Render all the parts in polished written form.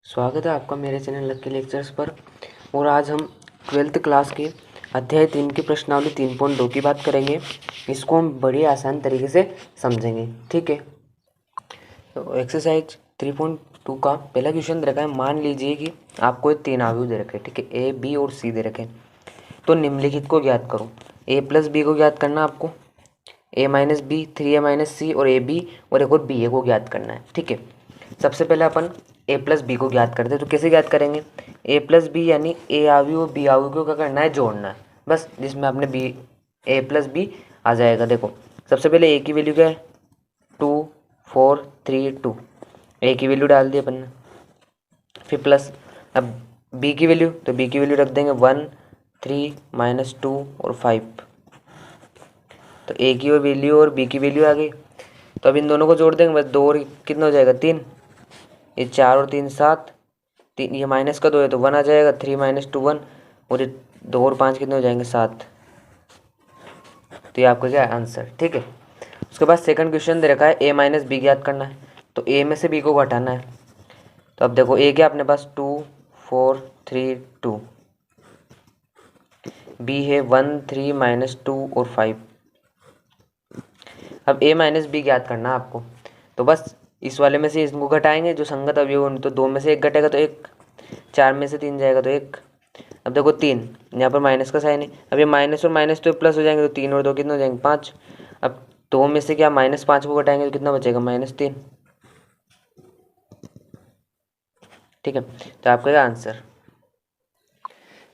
स्वागत है आपका मेरे चैनल लक्की लेक्चर्स पर। और आज हम 12th क्लास के अध्याय 3 की प्रश्नावली 3.2 की बात करेंगे। इसको हम बड़ी आसान तरीके से समझेंगे, ठीक है। तो एक्सरसाइज 3.2 का पहला क्वेश्चन दे रखा है। मान लीजिए कि आपको 3 आव्यूह दे रखे, ठीक है, ए बी और सी दे रखे। तो निम्नलिखित को ज्ञात करो। ए प्लस बी को ज्ञात करना आपको, ए माइनस बी, 3 ए माइनस सी और ए बी और एक और बी ए को ज्ञात करना है, ठीक है। सबसे पहले अपन ए प्लस बी को ज्ञात करते हैं। तो कैसे ज्ञात करेंगे? ए प्लस बी यानी ए आव्यूह और बी आव्यूह को क्या करना है? जोड़ना है बस, जिसमें आपने बी ए प्लस बी आ जाएगा। देखो सबसे पहले ए की वैल्यू क्या है? 2 4 3 2। ए की वैल्यू डाल दी अपन ने, फिर प्लस। अब बी की वैल्यू, तो बी की वैल्यू रख देंगे 1 3 -2 और 5। तो ए की वैल्यू और बी की वैल्यू आ गई। तो अब इन दोनों को जोड़ देंगे बस। 2 और कितना हो जाएगा? 3। ये 4 और 3 7। 3 ये माइनस का 2 है तो 1 आ जाएगा। 3 -2 1 और ये 2 और 5 कितने हो जाएंगे? 7। तो ये आपका क्या है? आंसर, ठीक है। उसके बाद सेकंड क्वेश्चन दे रखा है ए माइनस बी ज्ञात करना है। तो ए में से बी को घटाना है। तो अब देखो ए क्या अपने पास 2 4 3 2, बी है 1 3 -2 और 5। अब ए माइनस बी ज्ञात करना है आपको। तो बस इस वाले में से इसको घटाएंगे जो संगत अवयव होंगे। तो 2 में से 1 घटेगा तो 1, 4 में से 3 जाएगा तो 1। अब देखो 3, यहाँ पर माइनस का साइन है। अब ये माइनस और माइनस तो प्लस हो जाएंगे। तो 3 और 2 कितने हो जाएंगे? 5। अब 2 में से क्या -5 को घटाएंगे तो कितना बचेगा? -3, ठीक है। तो आपका क्या आंसर?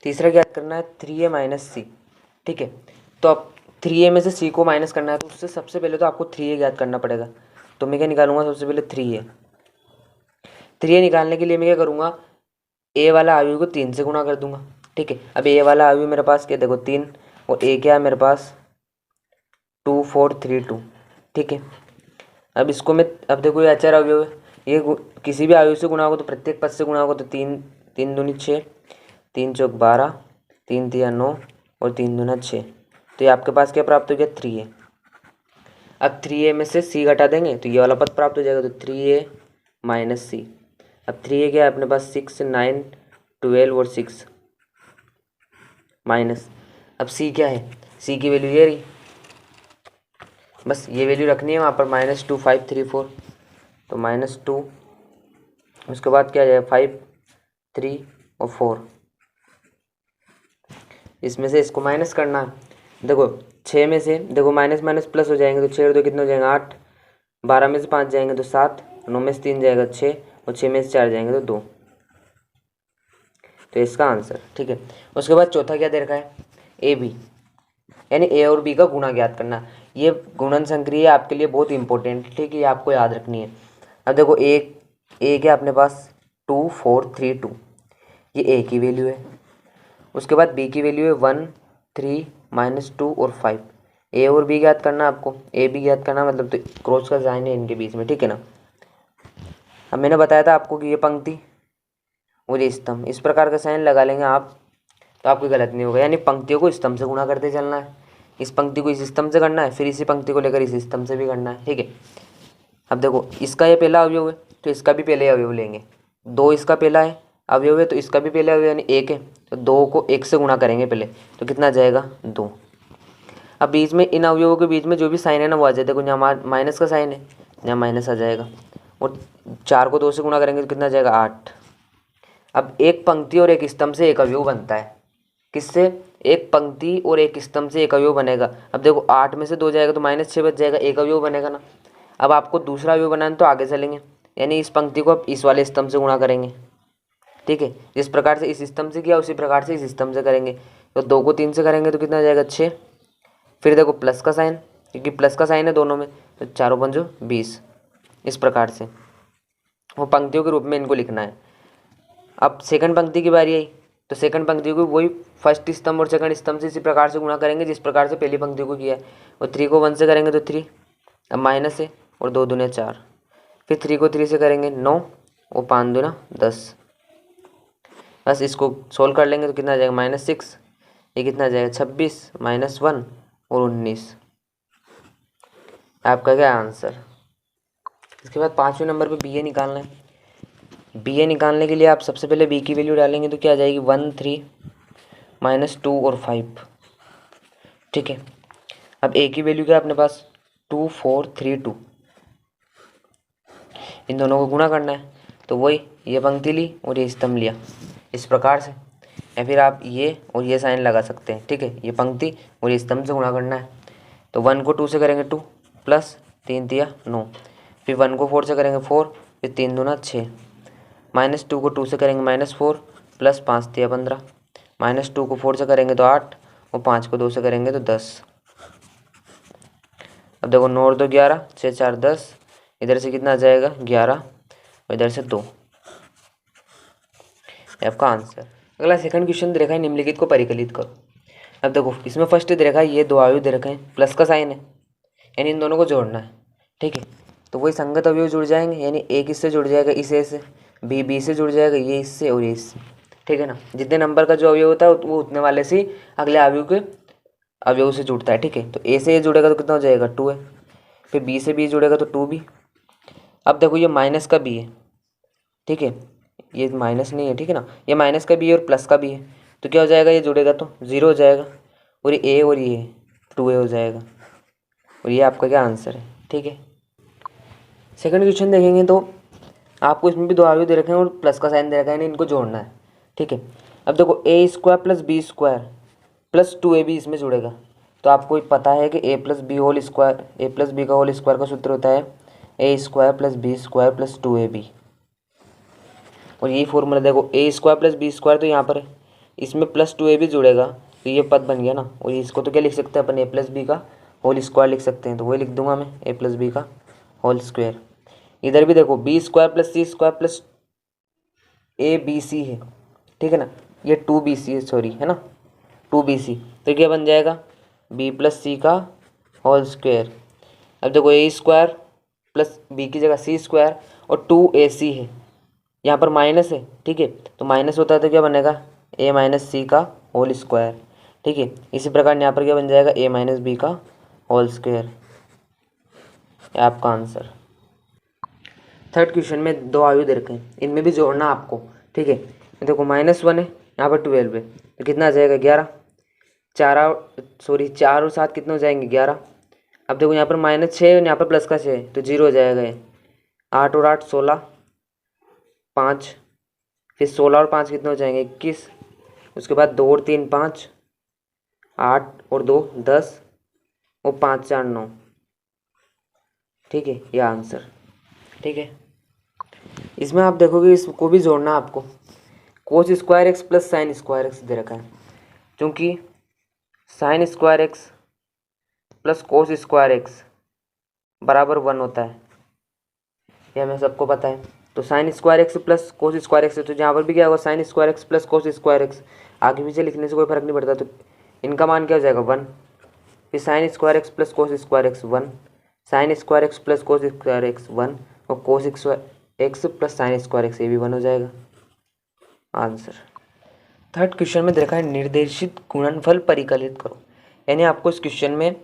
तीसरा ज्ञात करना है 3a माइनस सी, ठीक है। तो अब 3a में से c को माइनस करना है। तो उससे सबसे पहले तो आपको 3a ज्ञात करना पड़ेगा। तो मैं क्या निकालूंगा? सबसे पहले 3a। 3a निकालने के लिए मैं क्या करूँगा? a वाला आयु को 3 से गुणा कर दूंगा, ठीक है। अब a वाला आयु मेरे पास क्या? देखो 3 और a क्या है मेरे पास? 2 4 3 2, ठीक है। अब इसको मैं, अब देखो ये अचर अवयव है, ये किसी भी आयु से गुणा होगा तो प्रत्येक पद से गुणा होगा। तो 3 3 दूनी 6, 3 चौक 12, 3 तिया 9 और 3 दूना 6। तो ये आपके पास क्या प्राप्त हो गया? 3a। अब 3a में से c घटा देंगे तो ये वाला पद प्राप्त हो जाएगा। तो 3a माइनस सी। अब 3a क्या है अपने पास? 6 9 12 और 6 माइनस। अब c क्या है? c की वैल्यू ये रही, बस ये वैल्यू रखनी है वहाँ पर। -2 5 3 4। तो -2, उसके बाद क्या आ जाएगा? 5 3 और 4। इसमें से इसको माइनस करना है। देखो 6 में से, देखो माइनस माइनस प्लस हो जाएंगे। तो 6 और 2 कितने हो जाएंगे? 8। 12 में से 5 जाएंगे तो 7, 9 में से 3 जाएगा 6 और 6 में से 4 जाएंगे तो 2। तो इसका आंसर, ठीक है। उसके बाद चौथा क्या दे रखा है? ए बी, यानी ए और बी का गुणा ज्ञात करना। ये गुणन संक्रिया आपके लिए बहुत इंपॉर्टेंट, ठीक है, ये आपको याद रखनी है। अब देखो ए क्या अपने पास? 2 4 3 2, ये ए की वैल्यू है। उसके बाद बी की वैल्यू है 1 3 -2 और 5। ए और बी ज्ञात करना आपको। ए बी ज्ञात करना मतलब तो क्रॉस का साइन है इनके बीच में, ठीक है ना। अब मैंने बताया था आपको कि ये पंक्ति और ये स्तंभ, इस प्रकार का साइन लगा लेंगे आप तो आपको गलत नहीं होगा। यानी पंक्तियों को स्तंभ से गुणा करते चलना है। इस पंक्ति को इस स्तंभ से करना है, फिर इसी पंक्ति को लेकर इस स्तंभ से भी करना है, ठीक है। अब देखो इसका ये पहला अवयव है तो इसका भी पहले अवयव लेंगे। 2 इसका पहला है अवयव है तो इसका भी पहले अवयव यानी 1 है। तो 2 को 1 से गुणा करेंगे पहले, तो कितना आ जाएगा? 2। अब बीच में इन अवयवों के बीच में जो भी साइन है ना वो आ जाए। देखो यहाँ माइनस का साइन है, यहाँ माइनस आ जाएगा। और 4 को 2 से गुणा करेंगे तो कितना आ जाएगा? 8। अब एक पंक्ति और एक स्तंभ से एक अवयव बनता है। किससे? एक पंक्ति और एक स्तंभ से एक अवयव बनेगा। अब देखो 8 में से 2 जाएगा तो -6 बच जाएगा, एक अवयव बनेगा ना। अब आपको दूसरा अवयव बनाना तो आगे चलेंगे, यानी इस पंक्ति को आप इस वाले स्तंभ से गुणा करेंगे, ठीक है। जिस प्रकार से इस स्तंभ से किया उसी प्रकार से इस स्तंभ से करेंगे। तो 2 को 3 से करेंगे तो कितना आ जाएगा? 6। फिर देखो प्लस का साइन, क्योंकि प्लस का साइन है दोनों में, तो 4 पंजो 20। इस प्रकार से वो पंक्तियों के रूप में इनको लिखना है। अब सेकंड पंक्ति की बारी आई तो सेकंड पंक्ति को वही फर्स्ट स्तंभ और सेकंड स्तंभ से इसी प्रकार से गुणा करेंगे जिस प्रकार से पहली पंक्ति को किया है। और 3 को 1 से करेंगे तो 3, अब माइनस है और 2 दूने 4। फिर 3 को 3 से करेंगे 9 और 5 दूना 10। बस इसको सोल्व कर लेंगे तो कितना आ जाएगा? -6। ये कितना आ जाएगा? 26 -1 और 19। आपका क्या आंसर? इसके बाद 5वें नंबर पे बी ए निकालना है। बी ए निकालने के लिए आप सबसे पहले बी की वैल्यू डालेंगे तो क्या आ जाएगी 1 3 -2 और 5। ठीक है, अब ए की वैल्यू क्या है अपने पास 2 4 3 2, इन दोनों को गुणा करना है तो वही ये पंक्ति ली और ये स्तंभ लिया इस प्रकार से, या फिर आप ये और ये साइन लगा सकते हैं। ठीक है, ये पंक्ति और ये स्तंभ से गुणा करना है तो 1 को 2 से करेंगे 2 प्लस 3 तिया 9, फिर 1 को 4 से करेंगे 4, फिर 3 दूना 6, -2 को 2 से करेंगे -4 प्लस 5 तिया 15, -2 को 4 से करेंगे तो 8 और 5 को 2 से करेंगे तो 10। अब देखो 9 और 2 11, 6 4 10, इधर से कितना आ जाएगा 11 और इधर से 2, आपका आंसर। अगला सेकंड क्वेश्चन दे रखा है निम्नलिखित को परिकलित करो। अब देखो इसमें फर्स्ट दे रखा है ये दो अवयव दे रखे हैं, प्लस का साइन है यानी इन दोनों को जोड़ना है। ठीक है, तो वही संगत अवयव जुड़ जाएंगे, यानी एक इससे जुड़ जाएगा इस ए से, बी से जुड़ जाएगा, ये इससे और ये इससे। ठीक है ना, जितने नंबर का जो अवयव होता है वो उतने वाले से अगले अवयव के अवयव से जुड़ता है। ठीक है, तो ए से ये जुड़ेगा तो कितना हो जाएगा 2 है, फिर बी से बी जुड़ेगा तो 2b। अब देखो ये माइनस का बी है, ठीक है, ये माइनस नहीं है, ठीक है ना, ये माइनस का भी है और प्लस का भी है, तो क्या हो जाएगा ये जुड़ेगा तो 0 हो जाएगा, और ये ए और ये 2a हो जाएगा, और ये आपका क्या आंसर है। ठीक है, सेकंड क्वेश्चन देखेंगे तो आपको इसमें भी दो अवयव दे रखे हैं और प्लस का साइन दे रखा है, इनको जोड़ना है। ठीक है, अब देखो a² + b² + 2ab इसमें जुड़ेगा, तो आपको पता है कि a + b whole square, a + b का होल स्क्वायर का सूत्र होता है a² + b² + 2ab, और यही फॉर्मूला देखो a² + b² तो यहाँ पर है, इसमें +2ab जुड़ेगा तो ये पद बन गया ना, और इसको तो क्या लिख सकते हैं अपन a + b का होल स्क्वायर लिख सकते हैं, तो वही लिख दूंगा मैं a + b का होल स्क्वायर। इधर भी देखो b² + c² + abc है, ठीक है ना, ये 2bc है, सॉरी है ना 2bc, तो क्या बन जाएगा b + c का होल स्क्वायर। अब देखो a² + b की जगह c² और 2ac है, यहाँ पर माइनस है, ठीक है, तो माइनस होता है तो क्या बनेगा a - c का होल स्क्वायर। ठीक है, इसी प्रकार यहाँ पर क्या बन जाएगा a - b का होल स्क्वायर, आपका आंसर। थर्ड क्वेश्चन में दो अवयव दे रखे हैं, इनमें भी जोड़ना आपको। ठीक है, देखो -1 है, यहाँ पर 12 है, तो कितना आ जाएगा 11, 4 और 7 कितने हो जाएंगे 11। अब देखो यहाँ पर -6 है और यहाँ पर प्लस का 6 है तो 0 हो जाएगा ये, 8 और 8 16, 5, फिर 16 और 5 कितने हो जाएंगे 21, उसके बाद 2 और 3 5, 8 और 2 10 और 5 4 9। ठीक है, यह आंसर। ठीक है, इसमें आप देखोगे इसको भी जोड़ना आपको, cos² x + sin² x दे रखा है, क्योंकि sin² x + cos² x बराबर 1 होता है, यह हमें सबको पता है। तो sin² x + cos² x, तो यहाँ पर भी क्या होगा sin² x + cos² x, आगे पीछे लिखने से कोई फर्क नहीं पड़ता, तो इनका मान क्या हो जाएगा 1, फिर sin² x + cos² x 1, sin² x + cos² x 1, और cos x + sin² x, ये भी 1 हो जाएगा, आंसर। थर्ड क्वेश्चन में देखा है निर्देशित गुणनफल परिकलित करो, यानी आपको इस क्वेश्चन में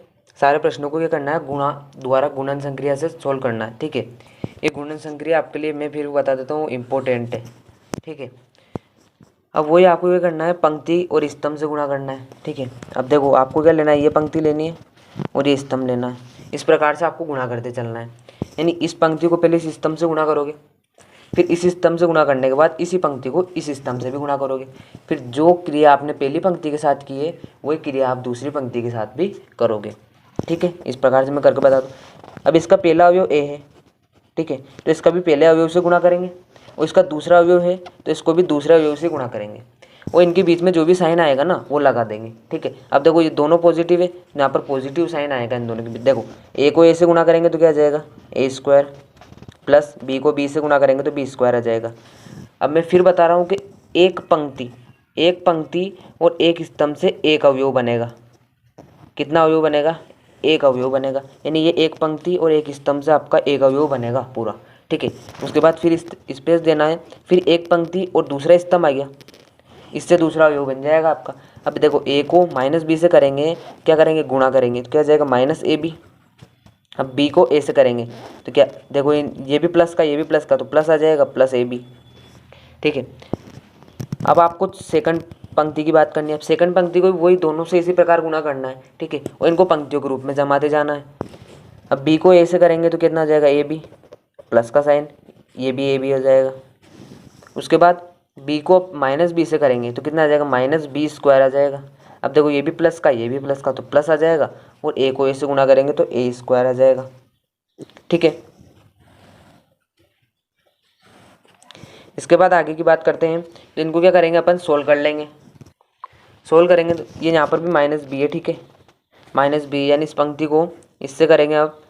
सारे प्रश्नों को क्या करना है गुणा द्वारा गुणन संक्रिया से सोल्व करना है। ठीक है, ये गुणन संक्रिया आपके लिए मैं फिर बता देता हूँ इम्पोर्टेंट है। ठीक है, अब वही आपको क्या करना है पंक्ति और स्तंभ से गुणा करना है। ठीक है, अब देखो आपको क्या लेना है, ये पंक्ति लेनी है और ये स्तंभ लेना है, इस प्रकार से आपको गुणा करते चलना है, यानी इस पंक्ति को पहले इस स्तंभ से गुणा करोगे, फिर इस स्तंभ से गुणा करने के बाद इसी पंक्ति को इस स्तंभ से भी गुणा करोगे, फिर जो क्रिया आपने पहली पंक्ति के साथ की है वही क्रिया आप दूसरी पंक्ति के साथ भी करोगे। ठीक है, इस प्रकार से मैं करके बता दूँ। अब इसका पहला अवयव ए है, ठीक है, तो इसका भी पहले अवयव से गुणा करेंगे, और इसका दूसरा अवयव है तो इसको भी दूसरे अवयव से गुणा करेंगे, और इनके बीच में जो भी साइन आएगा ना वो लगा देंगे। ठीक है, अब देखो ये दोनों पॉजिटिव है, यहाँ पर पॉजिटिव साइन आएगा इन दोनों के बीच। देखो ए को ए से गुणा करेंगे तो क्या आ जाएगा a² प्लस बी को बी से गुणा करेंगे तो b² आ जाएगा। अब मैं फिर बता रहा हूँ कि एक पंक्ति और एक स्तंभ से एक अवयव बनेगा। कितना अवयव बनेगा, एक अवयव बनेगा, यानी ये एक पंक्ति और एक स्तंभ से आपका एक अवयव बनेगा पूरा। ठीक है, उसके बाद फिर स्पेस देना है, फिर एक पंक्ति और दूसरा स्तंभ आ गया, इससे दूसरा अवयव बन जाएगा आपका। अब देखो a को -b से करेंगे, क्या करेंगे गुणा करेंगे, तो क्या जाएगा -ab। अब b को a से करेंगे तो क्या देखो ये भी प्लस का ये भी प्लस का, तो प्लस आ जाएगा +ab। ठीक है। अब आपको सेकंड पंक्ति की बात करनी है। अब सेकंड पंक्ति को वही दोनों से इसी प्रकार गुणा करना है, ठीक है, और इनको पंक्तियों के रूप में जमाते जाना है। अब बी को ए से करेंगे तो कितना आ जाएगा, ए बी, प्लस का साइन, ये भी ए बी हो जाएगा। उसके बाद बी को माइनस बी से करेंगे तो कितना आ जाएगा, माइनस बी स्क्वायर आ जाएगा। अब देखो ये भी प्लस का, ये भी प्लस का, तो प्लस आ जाएगा, और ए को ए से गुणा करेंगे तो ए स्क्वायर आ जाएगा, ठीक है। इसके बाद आगे की बात करते हैं, तो इनको क्या करेंगे अपन, सोल्व कर लेंगे। सोल्व करेंगे तो ये यहाँ पर भी माइनस बी है, ठीक है, माइनस बी, यानी इस पंक्ति को इससे करेंगे। अब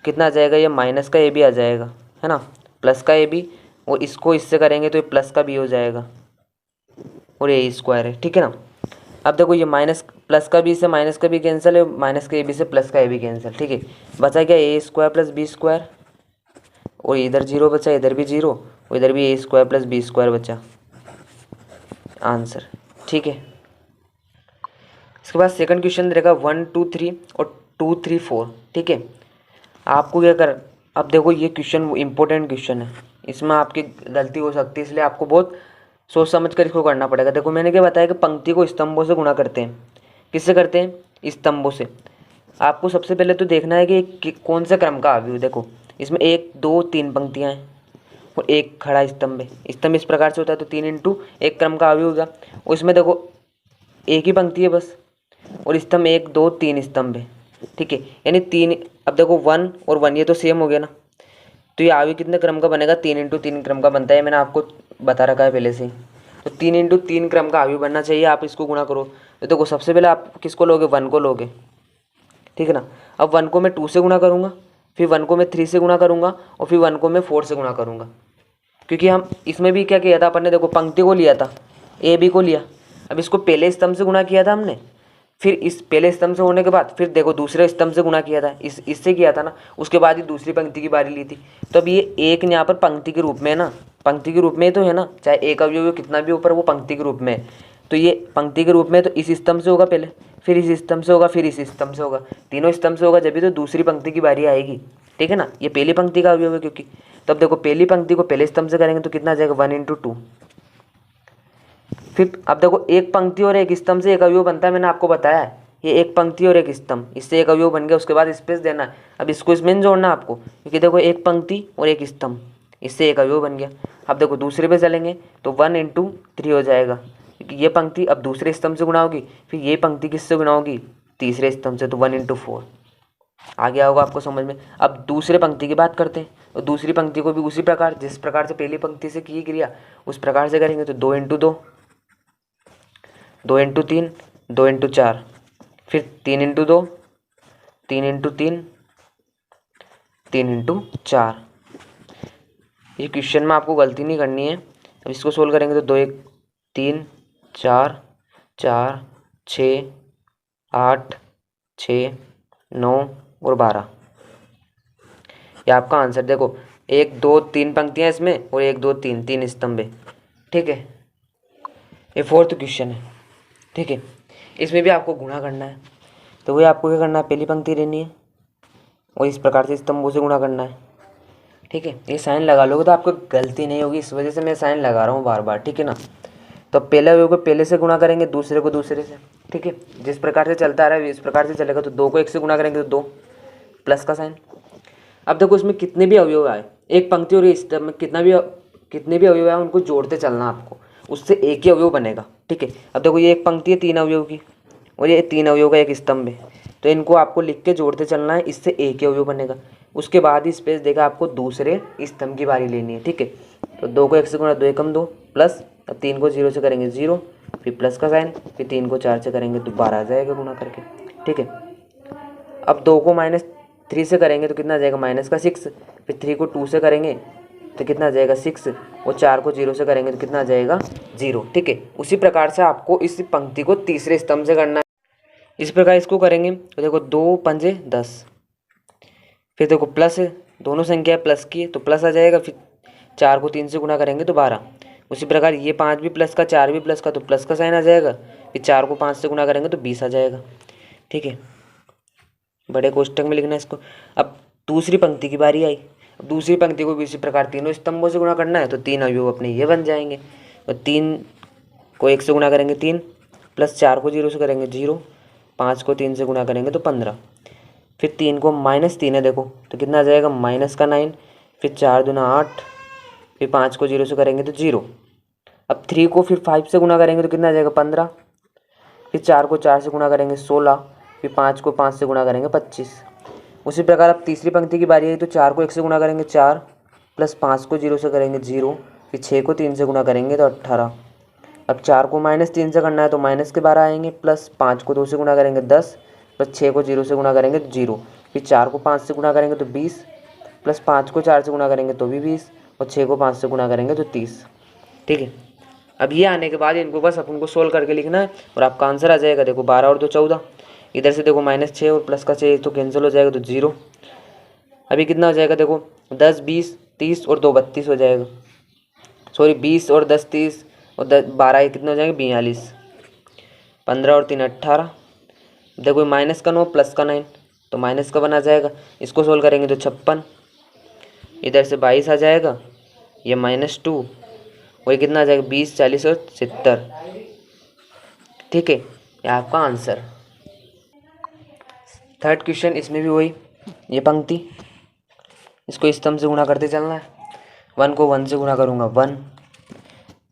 कितना आ जाएगा, ये माइनस का ए भी आ जाएगा, है ना, प्लस का ए भी, और इसको इससे करेंगे तो ये प्लस का बी हो जाएगा, और ए स्क्वायर है, ठीक है ना। अब देखो ये माइनस प्लस का बी से माइनस का बी कैंसिल है, माइनस का ए बी से प्लस का ए बी कैंसिल, ठीक है। बचा क्या, ए स्क्वायर प्लस बी स्क्वायर, और इधर जीरो बचा, इधर भी जीरो, और इधर भी ए स्क्वायर प्लस बी स्क्वायर बचा, आंसर, ठीक है। इसके बाद सेकंड क्वेश्चन रहेगा 1 2 3 और 2 3 4, ठीक है। आपको क्या कर, अब देखो ये क्वेश्चन इंपॉर्टेंट क्वेश्चन है, इसमें आपकी गलती हो सकती है, इसलिए आपको बहुत सोच समझ कर इसको करना पड़ेगा। देखो मैंने क्या बताया कि पंक्ति को स्तंभों से गुणा करते हैं। किससे करते हैं, स्तंभों से। आपको सबसे पहले तो देखना है कि कौन सा क्रम का अवयव। देखो इसमें 1 2 3 पंक्तियाँ हैं और एक खड़ा स्तंभ है। स्तंभ इस प्रकार से होता है, तो 3 इंटू एक क्रम का अवयव होगा। और इसमें देखो एक ही पंक्ति है बस, और स्तंभ 1 2 3 स्तंभ है, ठीक है, यानी 3। अब देखो 1 और 1 ये तो सेम हो गया ना, तो ये अवयव कितने क्रम का बनेगा, 3 इंटू 3 क्रम का बनता है, मैंने आपको बता रखा है पहले से ही। तो 3 इंटू 3 क्रम का अवयव बनना चाहिए, आप इसको गुणा करो। तो देखो सबसे पहले आप किसको लोगे, 1 को लोगे, ठीक है ना। अब 1 को मैं 2 से गुणा करूँगा, फिर 1 को मैं 3 से गुणा करूँगा, और फिर 1 को मैं 4 से गुणा करूँगा। क्योंकि हम इसमें भी क्या किया था अपन ने, देखो पंक्ति को लिया था, ए बी को लिया। अब इसको पहले स्तंभ से गुणा किया था हमने, फिर इस पहले स्तंभ से होने के बाद फिर देखो दूसरे स्तंभ से गुणा किया था, इससे किया था ना, उसके बाद ही दूसरी पंक्ति की बारी ली थी। तो अब ये एक यहाँ पर पंक्ति के रूप में है ना, पंक्ति के रूप में तो है ना, चाहे एक अवयव कितना भी ऊपर, वो पंक्ति के रूप में है। तो ये पंक्ति के रूप में, तो इस स्तंभ से होगा पहले, फिर इस स्तंभ से होगा, फिर इस स्तंभ से होगा, तीनों स्तंभ से होगा, जब भी तो दूसरी पंक्ति की बारी आएगी, ठीक है ना। ये पहली पंक्ति का अवयव है क्योंकि, तब देखो पहली पंक्ति को पहले स्तंभ से करेंगे तो कितना आ जाएगा, 1 इंटू 2। फिर अब देखो एक पंक्ति और एक स्तंभ से एक अवयव बनता है, मैंने आपको बताया है, ये एक पंक्ति और एक स्तंभ, इससे एक अवयव बन गया, उसके बाद स्पेस देना है। अब इसको इसमें जोड़ना है आपको, क्योंकि देखो एक पंक्ति और एक स्तंभ, इससे एक अवयव बन गया। अब देखो दूसरे पे चलेंगे तो 1 इंटू 3 हो जाएगा, क्योंकि ये पंक्ति अब दूसरे स्तंभ से गुणा होगी, फिर ये पंक्ति किससे गुणा होगी, तीसरे स्तंभ से, तो 1 इंटू 4। आ गया होगा आपको समझ में। अब दूसरे पंक्ति की बात करते हैं, तो दूसरी पंक्ति को भी उसी प्रकार, जिस प्रकार से पहली पंक्ति से की क्रिया उस प्रकार से करेंगे। तो 2 इंटू 2, 2 इंटू 3, 2 इंटू 4, फिर 3 इंटू 2, 3 इंटू 3, 3 इंटू 4। ये क्वेश्चन में आपको गलती नहीं करनी है। अब इसको सोल्व करेंगे तो 2 1 3 4 4 6 8 6 9 और 12, ये आपका आंसर। देखो 1 2 3 पंक्तियाँ इसमें, और 1 2 3 3 स्तंभ है, ठीक है। ये फोर्थ क्वेश्चन है, ठीक है। इसमें भी आपको गुणा करना है, तो वही आपको क्या करना है, पहली पंक्ति लेनी है और इस प्रकार से स्तंभों से गुणा करना है, ठीक है। ये साइन लगा लोगे तो आपको गलती नहीं होगी, इस वजह से मैं साइन लगा रहा हूँ बार बार, ठीक है ना। तो पहले अवयव को पहले से गुणा करेंगे, दूसरे को दूसरे से, ठीक है। जिस प्रकार से चलता आ रहा है इस प्रकार से चलेगा। तो 2 को 1 से गुणा करेंगे तो 2, प्लस का साइन। अब देखो इसमें कितने भी अवयव आए, एक पंक्ति और स्तंभ में कितने भी अवयव आए, उनको जोड़ते चलना आपको, उससे एक ही अवयव बनेगा, ठीक है। अब देखो ये एक पंक्ति है 3 अवयव की, और ये 3 अवयव का एक स्तंभ है, तो इनको आपको लिख के जोड़ते चलना है, इससे एक ही अवयव बनेगा। उसके बाद ही स्पेस देगा आपको दूसरे स्तंभ की बारी लेनी है, ठीक है। तो 2 को 1 से गुणा, 2 एकम 2, प्लस, अब 3 को 0 से करेंगे 0, फिर प्लस का साइन, फिर 3 को 4 से करेंगे तो 12 आ जाएगा गुणा करके, ठीक है। अब 2 को -3 से करेंगे तो कितना आ जाएगा, माइनस का 6, फिर 3 को 2 से करेंगे तो कितना आ जाएगा 6, और 4 को 0 से करेंगे तो कितना आ जाएगा 0, ठीक है। उसी प्रकार से आपको इस पंक्ति को तीसरे स्तंभ से करना है। इस प्रकार इसको करेंगे तो देखो 2 पंजे 10, फिर देखो प्लस है, दोनों संख्या प्लस की है तो प्लस आ जाएगा, फिर 4 को 3 से गुणा करेंगे तो 12। उसी प्रकार ये 5 भी प्लस का, 4 भी प्लस का, तो प्लस का साइन आ जाएगा, फिर 4 को 5 से गुणा करेंगे तो 20 आ जाएगा, ठीक है। बड़े कोष्टक में लिखना है इसको। अब दूसरी पंक्ति की बारी आई, दूसरी पंक्ति को भी इसी प्रकार तीनों स्तंभों से गुणा करना है, तो 3 अवयव अपने ये बन जाएंगे। और 3 को 1 से गुणा करेंगे 3, प्लस 4 को 0 से करेंगे 0, 5 को 3 से गुणा करेंगे तो 15, फिर 3 को -3 है देखो, तो कितना आ जाएगा -9, फिर 4 दूना 8, फिर 5 को 0 से करेंगे तो 0। अब 3 को फिर 5 से गुणा करेंगे तो कितना आ जाएगा 15, फिर 4 को 4 से गुणा करेंगे 16, फिर 5 को 5 से गुणा करेंगे 25। उसी प्रकार अब तीसरी पंक्ति की बारी आई, तो 4 को 1 से गुणा करेंगे 4, प्लस 5 को 0 से करेंगे 0, फिर 6 को 3 से गुणा करेंगे तो 18। अब 4 को -3 से करना है तो माइनस के 12 आएंगे, प्लस 5 को 2 से गुणा करेंगे 10, प्लस 6 को 0 से गुणा करेंगे तो 0, फिर 4 को 5 से गुणा करेंगे तो 20, प्लस 5 को 4 से गुणा करेंगे तो भी 20, और 6 को 5 से गुणा करेंगे तो 30। ठीक है, अब ये आने के बाद इनको बस अपन को सोल्व करके लिखना है और आपका आंसर आ जाएगा। देखो 12 और 2 14, इधर से देखो -6 और प्लस का 6 तो कैंसिल हो जाएगा तो 0। अभी कितना हो जाएगा देखो 10 20 30 और 2 32 हो जाएगा, सॉरी 20 और 10 30 और 12 ये कितना हो जाएगा 42, 15 और 3 18। देखो माइनस का 9 प्लस का 9 तो माइनस का 1 आ जाएगा, इसको सोल्व करेंगे तो 56, इधर से 22 आ जाएगा, ये -2, वही कितना आ जाएगा 20 40 और 70। ठीक है, ये आपका आंसर। थर्ड क्वेश्चन, इसमें भी वही ये पंक्ति, इसको स्तंभ से गुणा करते चलना है। 1 को 1 से गुणा करूँगा 1,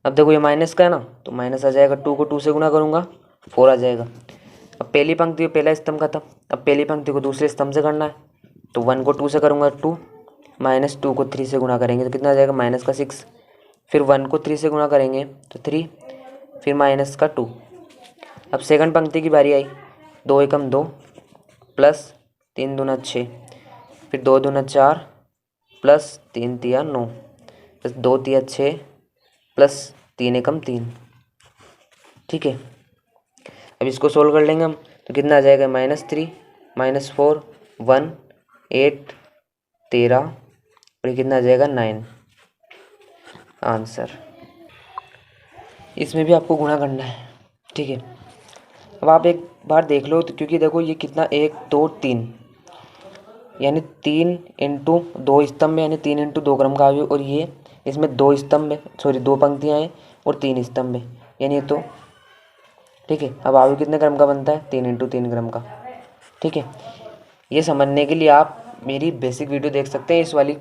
अब देखो ये माइनस का है ना तो माइनस आ जाएगा, 2 को 2 से गुणा करूँगा 4 आ जाएगा। अब पहली पंक्ति पहला स्तंभ खत्म, अब पहली पंक्ति को दूसरे स्तंभ से करना है, तो 1 को 2 से करूँगा 2, -2 को 3 से गुणा करेंगे तो कितना आ जाएगा -6, फिर 1 को 3 से गुणा करेंगे तो 3, फिर -2। अब सेकंड पंक्ति की बारी आई, 2 एकम 2, प्लस 3 दूना 6, फिर 2 दूना 4, प्लस 3 तिया 9, प्लस 2 तिया 6, प्लस 3 एकम 3। ठीक है, अब इसको सोल्व कर लेंगे हम, तो कितना आ जाएगा -3 -4 1 8 13 और ये कितना आ जाएगा 9 आंसर। इसमें भी आपको गुणा करना है। ठीक है, अब आप एक बार देख लो, तो क्योंकि देखो ये कितना 1 2 3 यानी 3 इंटू 2 स्तंभ है, यानी 3 इंटू 2 क्रम का अवयव, और ये इसमें 2 स्तंभ है, सॉरी 2 पंक्तियाँ हैं और 3 स्तंभ है, यानी ये तो ठीक है। अब अवयव कितने क्रम का बनता है 3 इंटू 3 क्रम का। ठीक है, ये समझने के लिए आप मेरी बेसिक वीडियो देख सकते हैं, इस वाली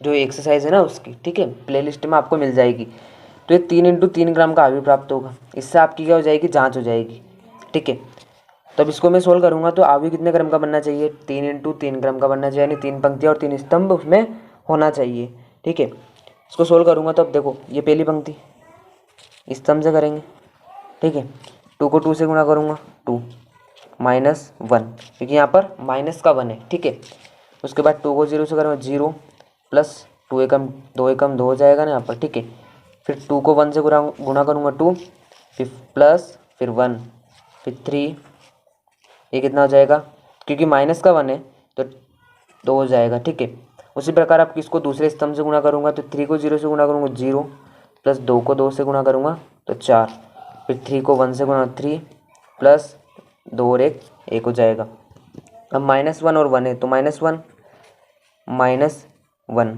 जो एक्सरसाइज है ना उसकी। ठीक है, प्लेलिस्ट में आपको मिल जाएगी। तो ये 3 इंटू 3 ग्राम का अवयव प्राप्त होगा, इससे आपकी क्या हो जाएगी जांच हो जाएगी। ठीक है, तो अब इसको मैं सोल्व करूँगा, तो अवयव कितने क्रम का बनना चाहिए 3 इंटू 3 ग्राम का बनना चाहिए, यानी 3 पंक्तियाँ और 3 स्तंभ उसमें होना चाहिए। ठीक है, इसको सोल्व करूँगा तो अब देखो ये पहली पंक्ति स्तंभ से करेंगे। ठीक है, 2 को 2 से गुणा करूँगा 2 -1, क्योंकि यहाँ पर माइनस का 1 है। ठीक है, उसके बाद 2 को 0 से करूँगा 0, प्लस 2 एकम 2 हो जाएगा ना यहाँ पर। ठीक है, फिर 2 को 1 से गुणा करूँगा 2, फिर प्लस फिर 1, फिर 3, ये कितना हो जाएगा, क्योंकि माइनस का 1 है तो 2 हो जाएगा। ठीक है, उसी प्रकार आप किसको दूसरे स्तंभ से गुणा करूँगा, तो 3 को 0 से गुणा करूँगा 0, प्लस 2 को 2 से गुणा करूँगा तो 4, फिर 3 को 1 से गुणा 3, प्लस 2 और 1 हो जाएगा। अब -1 और 1 है तो -1 -1,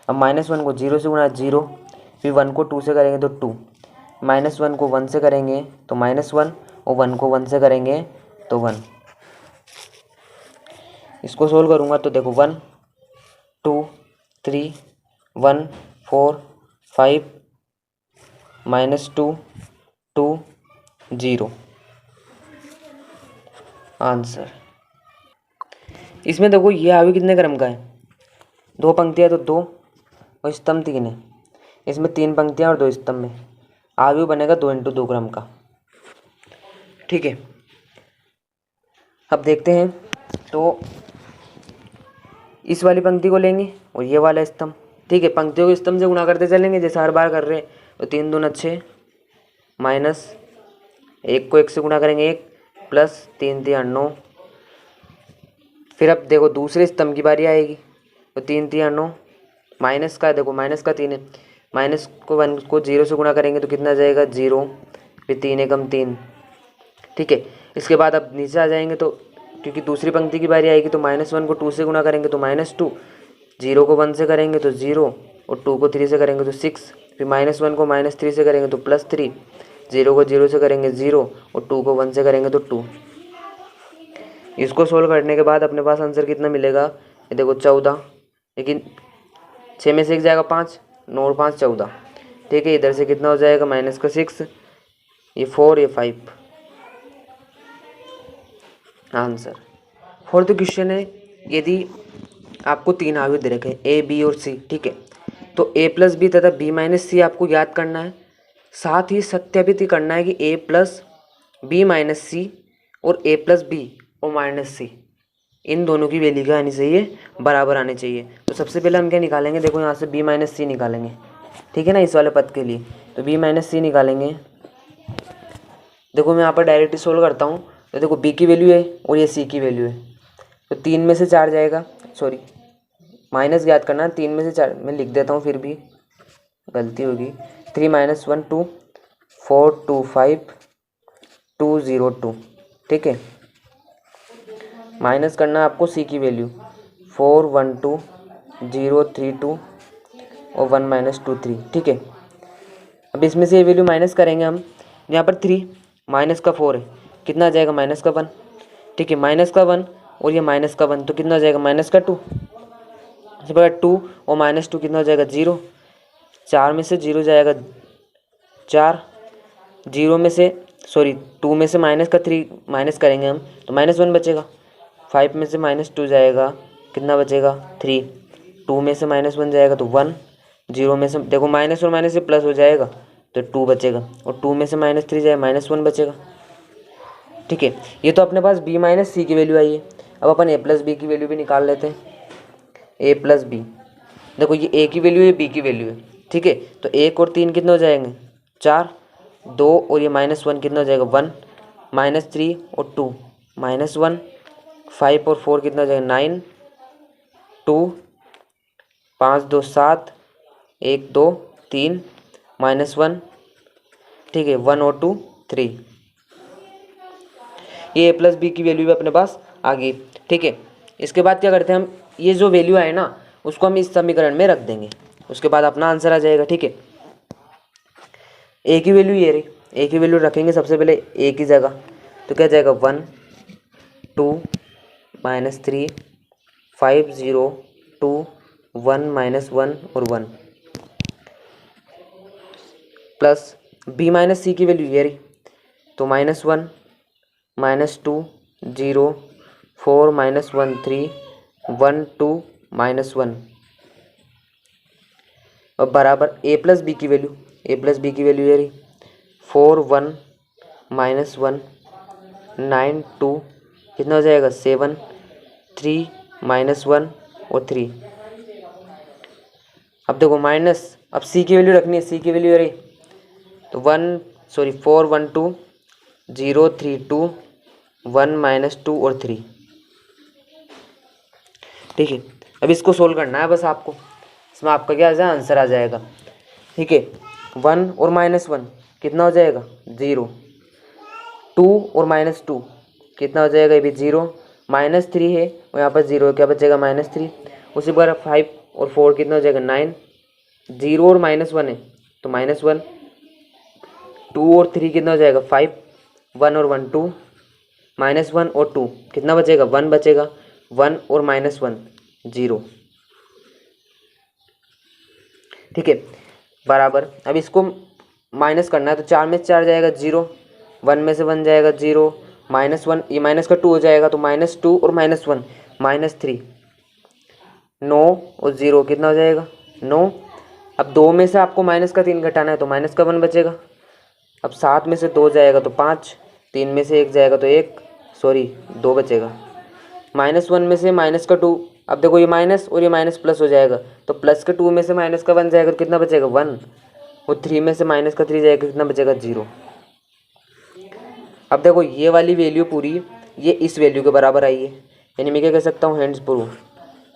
अब -1 को 0 से गुणा 0, फिर 1 को 2 से करेंगे तो 2, -1 को 1 से करेंगे तो -1 और 1 को 1 से करेंगे तो 1। इसको सोल्व करूँगा तो देखो 1 2 3 1 4 5 -2 2 0 आंसर। इसमें देखो ये अवयव कितने क्रम का है, 2 पंक्तियाँ तो 2 और स्तंभ 3 है, इसमें 3 पंक्तियाँ और 2 स्तंभ है, अवयव बनेगा 2 इंटू 2 क्रम का। ठीक है, अब देखते हैं, तो इस वाली पंक्ति को लेंगे और ये वाला स्तंभ। ठीक है, पंक्तियों को स्तंभ से गुणा करते चलेंगे जैसे हर बार कर रहे हैं, तो 3 दूना 6, माइनस 1 को 1 से गुणा करेंगे 1, प्लस 3 तिया 9, फिर अब देखो दूसरे स्तंभ की बारी आएगी, तो 3 तिया 9, माइनस का देखो माइनस का 3 है, माइनस को 1 को 0 से गुणा करेंगे तो कितना जाएगा 0, फिर 3 एकम 3। ठीक है, इसके बाद अब नीचे आ जाएंगे, तो क्योंकि दूसरी पंक्ति की बारी आएगी तो -1 को 2 से गुणा करेंगे तो -2, 0 को 1 से करेंगे तो 0 और 2 को 3 से करेंगे तो 6, फिर -1 को -3 से करेंगे तो +3, 0 को 0 से करेंगे 0 और 2 को 1 से करेंगे तो 2। इसको सोल्व करने के बाद अपने पास आंसर कितना मिलेगा, ये देखो 14, लेकिन 6 में से 1 जाएगा 5, 9 और 5 14। ठीक है, इधर से कितना हो जाएगा -6, ये 4, ये 5 आंसर। फोर्थ क्वेश्चन है, यदि आपको 3 आव्यूह दे रखे A, B और C, ठीक है, तो A + B तथा B - C आपको याद करना है। साथ ही सत्यापित करना है कि A + B - C और A + B और -C इन दोनों की वैल्यू क्या आनी चाहिए, बराबर आनी चाहिए। तो सबसे पहले हम क्या निकालेंगे, देखो यहाँ से B - C निकालेंगे, ठीक है ना, इस वाले पद के लिए। तो B - C निकालेंगे। देखो मैं यहाँ पर डायरेक्टली सोल्व करता हूँ। तो देखो B की वैल्यू है और ये C की वैल्यू है, तो 3 में से 4 जाएगा, सॉरी माइनस याद करना है, 3 में से 4 मैं लिख देता हूँ, फिर भी गलती होगी। 3 - 1 2, 4 2 5 2 0 2, ठीक है। माइनस करना है आपको C की वैल्यू 4 1 2 0 3 2 और 1 - 2 3, ठीक है। अब इसमें से ये वैल्यू माइनस करेंगे हम, यहाँ पर 3 माइनस का 4 है, कितना आ जाएगा -1, ठीक है, -1 और ये -1 तो कितना हो जाएगा -2, इसके बाद 2 और -2 कितना हो जाएगा 0, 4 में से 0 जाएगा 4, 0 में से सॉरी 2 में से -3 माइनस करेंगे हम तो -1 बचेगा, 5 में से -2 जाएगा, कितना बचेगा 3, 2 में से -1 जाएगा तो 1, 0 में से देखो माइनस और माइनस से प्लस हो जाएगा तो 2 बचेगा, और 2 में से -3 जाएगा -1 बचेगा, ठीक है। ये तो अपने पास B - C की वैल्यू आई है। अब अपन A + B की वैल्यू भी निकाल लेते हैं। A + B, देखो ये A की वैल्यू है, B की वैल्यू है, ठीक है। तो 1 और 3 कितने हो जाएंगे 4, 2 और ये -1 कितना हो जाएगा 1, -3 और 2 -1, 5 और 4 कितना हो जाएगा 9, 2 5 2 7, 1 2 3 -1, ठीक है, 1 और 2 3। ये A + B की वैल्यू भी अपने पास आ गई, ठीक है। इसके बाद क्या करते हैं हम, ये जो वैल्यू आए ना उसको हम इस समीकरण में रख देंगे, उसके बाद अपना आंसर आ जाएगा, ठीक है। A की वैल्यू ये रही, A की वैल्यू रखेंगे सबसे पहले A की जगह, तो क्या जाएगा 1 2 -3 5 0 2 1 -1 और 1 प्लस B - C की वैल्यू ये रही, तो -1 -2 0 4 -1 3 1 2 -1 और बराबर A + B की वैल्यू, A + B की वैल्यू ये रही 4 1 -1 9 2 कितना हो जाएगा 7 3 -1 और 3। अब देखो माइनस, अब C की वैल्यू रखनी है, C की वैल्यू ये रही, तो 4 1 2 0 3 2 1 -2 और 3, ठीक है। अब इसको सोल्व करना है बस आपको, इसमें आपका क्या आ जाएगा आंसर आ जाएगा, ठीक है। 1 और -1 कितना हो जाएगा 0, 2 और -2 कितना हो जाएगा, ये भी 0, -3 है और यहाँ पर 0 क्या बचेगा -3, उसी पर 5 और 4 कितना हो जाएगा 9, 0 और -1 है तो -1, 2 और 3 कितना हो जाएगा 5, 1 और 1 2, -1 और 2 कितना बचेगा 1 बचेगा, 1 और -1 0, ठीक है, बराबर। अब इसको माइनस करना है तो 4 में से 4 जाएगा 0, 1 में से 1 जाएगा 0, -1 ये माइनस का 2 हो जाएगा तो -2 और -1 -3, 9 और 0 कितना हो जाएगा 9। अब 2 में से आपको माइनस का 3 घटाना है तो माइनस का 1 बचेगा। अब 7 में से 2 जाएगा तो 5, 3 में से 1 जाएगा तो 2 बचेगा, -1 में से माइनस का 2, अब देखो ये माइनस और ये माइनस प्लस हो जाएगा तो प्लस का 2 में से माइनस का 1 जाएगा तो कितना बचेगा 1, और 3 में से माइनस का 3 जाएगा कितना बचेगा 0। अब देखो ये वाली वैल्यू पूरी ये इस वैल्यू के बराबर आई है, यानी मैं क्या कह सकता हूँ हैंड्स प्रूव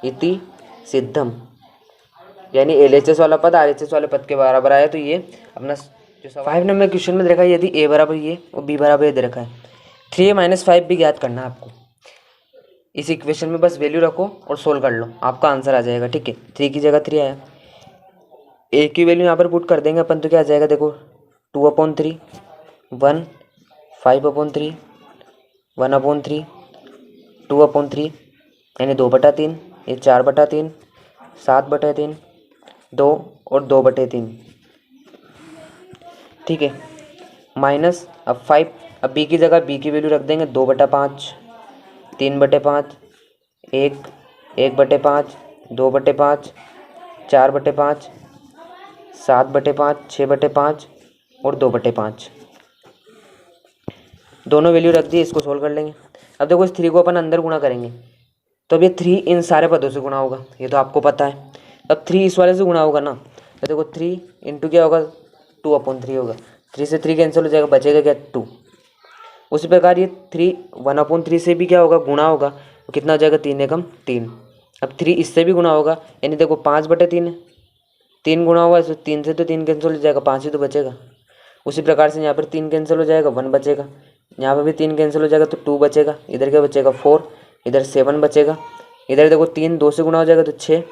इति सिद्धम, यानी LHS वाला पद RHS वाले पद के बराबर आया। तो ये अपना जो 5 नंबर क्वेश्चन में देखा है, यदि A बराबर ये और B बराबर ये दे रखा है, 3A - 5 भी ज्ञात करना है आपको। इस इक्वेशन में बस वैल्यू रखो और सोल्व कर लो, आपका आंसर आ जाएगा। ठीक है, 3 की जगह 3 आया। ए की वैल्यू यहाँ पर पुट कर देंगे अपन, तो क्या आ जाएगा देखो, 2/3, 1, 5/3, 1/3, 2/3, यानी 2/3, ये 4/3, 7/3, 2 और 2/3। ठीक है, माइनस अब 5, अब बी की जगह बी की वैल्यू रख देंगे 2/5, 3/5, 1, 1/5, 2/5, 4/5, 7/5, 6/5 और 2/5। दोनों वैल्यू रख दी, इसको सोल्व कर लेंगे। अब देखो इस 3 को अपन अंदर गुणा करेंगे, तो अब ये 3 इन सारे पदों से गुणा होगा, ये तो आपको पता है। अब 3 इस वाले से गुणा होगा ना, तो देखो 3 इंटू क्या होगा, 2/3 होगा। 3 से 3 कैंसिल हो जाएगा, बचेगा क्या, 2। उसी प्रकार ये 3 1/3 से भी क्या होगा, गुणा होगा, तो कितना हो जाएगा, 3 एकम 3। अब 3 इससे भी गुणा होगा, यानी देखो 5/3 है, 3 गुणा हुआ, तो 3 से तो 3 कैंसिल हो जाएगा, 5 ही तो बचेगा। उसी प्रकार से यहाँ पर 3 कैंसिल हो जाएगा, 1 बचेगा। यहाँ पर भी 3 कैंसिल हो जाएगा, तो 2 बचेगा। इधर क्या बचेगा, 4, इधर 7 बचेगा। इधर देखो 3 2 से गुणा हो जाएगा, तो 6,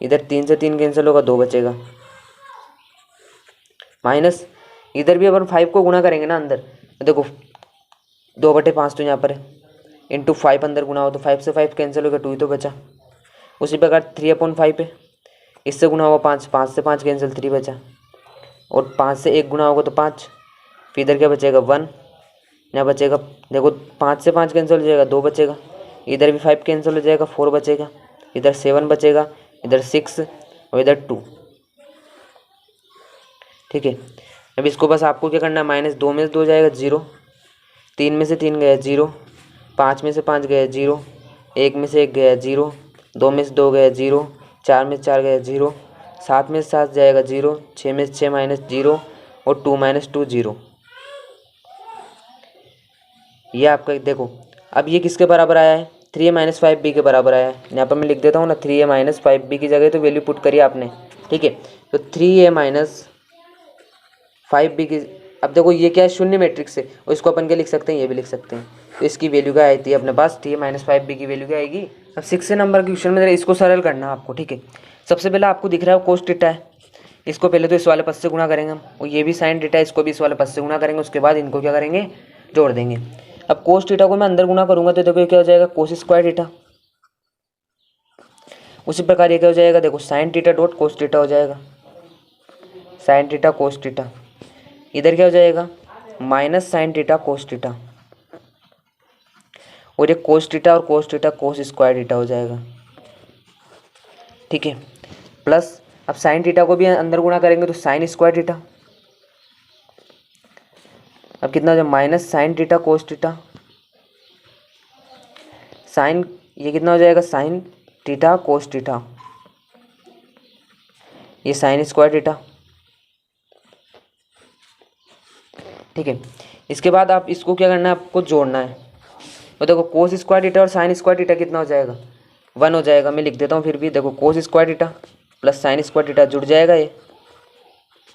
इधर 3 से 3 कैंसिल होगा, 2 बचेगा। माइनस इधर भी अपन 5 को गुणा करेंगे ना अंदर, तो देखो 2/5 तो यहाँ पर है, इंटू 5 अंदर गुणा हो, तो 5 से 5 कैंसिल हो गया, 2 ही तो बचा। उसी प्रकार 3/5 है, इससे गुणा हुआ 5, 5 से 5 कैंसिल, 3 बचा। और 5 से 1 गुणा होगा तो 5, फिर इधर क्या बचेगा, 1, यहाँ बचेगा देखो 5 से 5 कैंसिल हो जाएगा, 2 बचेगा। इधर भी 5 कैंसिल हो जाएगा, 4 बचेगा। इधर 7 बचेगा, इधर 6 और इधर 2। ठीक है, अब इसको बस आपको क्या करना है, -2 में से 2 जाएगा 0, 3 में से 3 गया 0, 5 में से 5 गया 0, 1 में से 1 गया 0, 2 में से 2 गया 0, 4 में से 4 गया 0, 7 में से 7 जाएगा 0, 6 में से 6 -0 और 2 - 2 0। ये आपका देखो, अब ये किसके बराबर आया है, 3a - 5b के बराबर आया है। यहाँ पर मैं लिख देता हूँ ना, 3a - 5b की जगह तो वैल्यू पुट करी आपने। ठीक है, तो 3a - 5b की, अब देखो ये क्या है, शून्य मैट्रिक्स से, और इसको अपन क्या लिख सकते हैं, ये भी लिख सकते हैं। तो इसकी वैल्यू क्या आती है अपने पास, 3a - 5b की वैल्यू क्या आएगी। अब 6 नंबर के क्वेश्चन में इसको सरल करना है आपको। ठीक है, सबसे पहले आपको दिख रहा है कोस थीटा है, इसको पहले तो इस वाले पद से गुणा करेंगे हम, और ये भी साइन थीटा है, इसको भी इस वाले पद से गुणा करेंगे। उसके बाद इनको क्या करेंगे, जोड़ देंगे। अब कोस थीटा को मैं अंदर गुणा करूंगा, तो देखो ये क्या हो जाएगा, कोस स्क्वायर थीटा। उसी प्रकार ये क्या हो जाएगा, देखो sine theta dot cos theta हो जाएगा, साइन थीटा कोस थीटा। इधर क्या हो जाएगा, minus sine theta cos theta, और ये कोस थीटा और cos theta cos square theta हो जाएगा। ठीक है, प्लस अब साइन थीटा को भी अंदर गुणा करेंगे, तो साइन स्क्वायर थीटा। अब कितना हो जाएगा, minus sine theta cos theta, sine, ये कितना हो जाएगा, साइन थीटा कोस थीटा, ये साइन स्क्वायर थीटा। ठीक है, इसके बाद आप इसको क्या करना है, आपको जोड़ना है। तो देखो कोस स्क्वायर थीटा और साइन स्क्वायर थीटा कितना हो जाएगा, 1 हो जाएगा। मैं लिख देता हूँ फिर भी, देखो cos square theta plus sign square theta जुड़ जाएगा ये।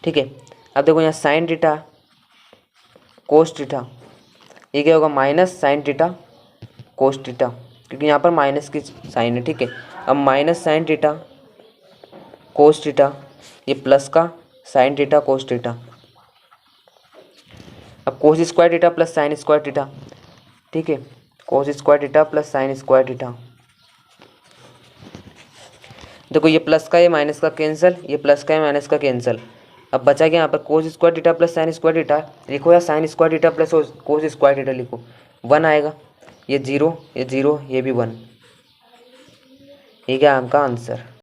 ठीक है, अब देखो यहाँ साइन थीटा कोस थीटा, ये क्या होगा, minus sine theta cos theta, क्योंकि यहाँ पर माइनस की साइन है। ठीक है, अब minus sine theta cos theta, ये प्लस का साइन थीटा कोस थीटा। अब cos square theta plus sign square theta. ठीक है, cos square theta plus sign square theta. देखो ये प्लस का ये माइनस का कैंसिल, ये प्लस का ये माइनस का कैंसिल। अब बचा क्या यहाँ पर, cos square theta plus sign square theta लिखो, या sign square theta plus cos square theta लिखो, 1 आएगा। ये 0, ये 0, ये भी 1। ये क्या आपका आंसर।